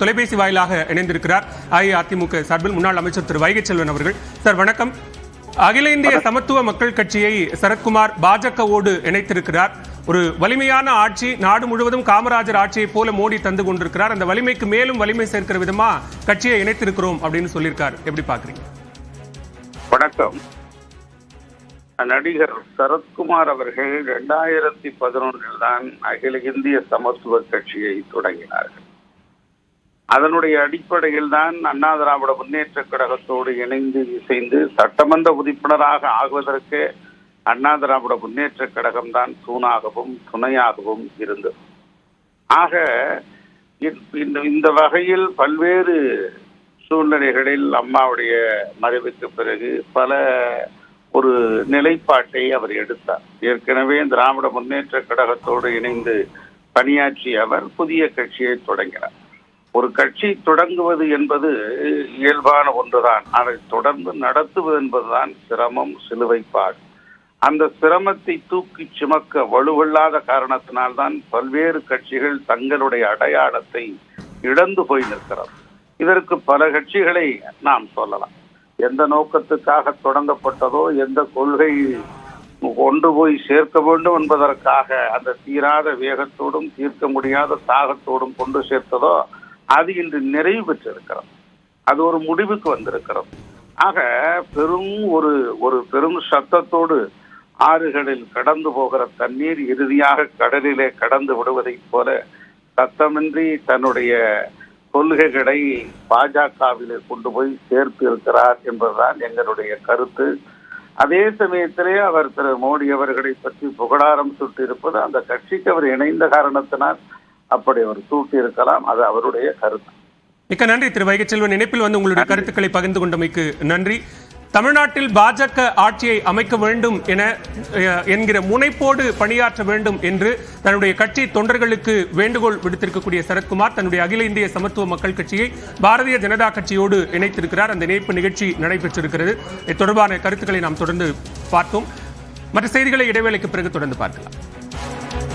தொலைபேசி வாயிலாக இணைந்திருக்கிறார் அஇஅதிமுக சார்பில் முன்னாள் அமைச்சர் திரு வைகை செல்வன் அவர்கள். சார் வணக்கம். அகில இந்திய சமத்துவ மக்கள் கட்சியை சரத்குமார் பாஜகவோடு இணைத்திருக்கிறார். ஒரு வலிமையான ஆட்சி நாடு முழுவதும் காமராஜர் ஆட்சியை போல மோடி தந்து கொண்டிருக்கிறார். அந்த வலிமைக்கு மேலும் வலிமை சேர்க்கிற விதமா கட்சியை இணைத்திருக்கிறோம் அப்படின்னு சொல்லியிருக்காரு. எப்படி பாக்குறீங்க? வணக்கம். நடிகர் சரத்குமார் அவர்கள் 2011 தான் அகில இந்திய சமத்துவ கட்சியை தொடங்கினார்கள். அதனுடைய அடிப்படையில் தான் அண்ணா திராவிட முன்னேற்ற கழகத்தோடு இணைந்து இசைந்து சட்டமன்ற உறுப்பினராக ஆகுவதற்கு அண்ணா திராவிட முன்னேற்ற கழகம் தான் தூணாகவும் துணையாகவும் இருந்தது. ஆக இந்த வகையில் பல்வேறு சூழ்நிலைகளில் அம்மாவுடைய மறைவுக்கு பிறகு பல ஒரு நிலைப்பாட்டை அவர் எடுத்தார். ஏற்கனவே திராவிட முன்னேற்ற கழகத்தோடு இணைந்து பணியாற்றிய அவர் புதிய கட்சியை தொடங்கினார். ஒரு கட்சி தொடங்குவது என்பது இயல்பான ஒன்றுதான். அதை தொடர்ந்து நடத்துவது என்பதுதான் சிரமம், சிலுவைப்பாடு. அந்த சிரமத்தை தூக்கி சுமக்க வலுவில்லாத காரணத்தினால்தான் பல்வேறு கட்சிகள் தங்களுடைய அடையாளத்தை இழந்து போய் நிற்கிறது. இதற்கு பல கட்சிகளை நாம் சொல்லலாம். எந்த நோக்கத்துக்காக தொடங்கப்பட்டதோ, எந்த கொள்கை கொண்டு போய் சேர்க்க வேண்டும் என்பதற்காக அந்த தீராத வேகத்தோடும் தீர்க்க முடியாத தாகத்தோடும் கொண்டு சேர்த்ததோ அது இன்று நிறைவு பெற்றிருக்கிறது. அது ஒரு முடிவுக்கு வந்திருக்கிறது. ஆக ஒரு பெரும் சத்தத்தோடு ஆறுகளில் கடந்து போகிற தண்ணீர் இறுதியாக கடலிலே கடந்து விடுவதைப் போல சத்தமின்றி தன்னுடைய கொள்கைகளை பாஜகவிலே கொண்டு போய் சேர்த்து இருக்கிறார் என்பதுதான் எங்களுடைய கருத்து. அதே சமயத்திலே அவர் திரு மோடி அவர்களை பற்றி புகழாரம் சுட்டியிருப்பது அந்த கட்சிக்கு அவர் இணைந்த காரணத்தினால் அப்படி அவர் சூட்டி இருக்கலாம். அது அவருடைய கருத்து. மிக்க நன்றி திரு வைகை செல்வன். இணைப்பில் வந்து உங்களுடைய கருத்துக்களை பகிர்ந்து கொண்டமைக்கு நன்றி. தமிழ்நாட்டில் பாஜக ஆட்சியை அமைக்க வேண்டும் என்கிற முனைப்போடு பணியாற்ற வேண்டும் என்று தன்னுடைய கட்சி தொண்டர்களுக்கு வேண்டுகோள் விடுத்திருக்கக்கூடிய சரத்குமார் தன்னுடைய அகில இந்திய சமத்துவ மக்கள் கட்சியை பாரதிய ஜனதா கட்சியோடு இணைத்திருக்கிறார். அந்த இணைப்பு நிகழ்ச்சி நடைபெற்றிருக்கிறது. இது தொடர்பான கருத்துக்களை நாம் தொடர்ந்து பார்த்தோம். மற்ற செய்திகளை இடைவேளைக்கு பிறகு தொடர்ந்து பார்க்கலாம்.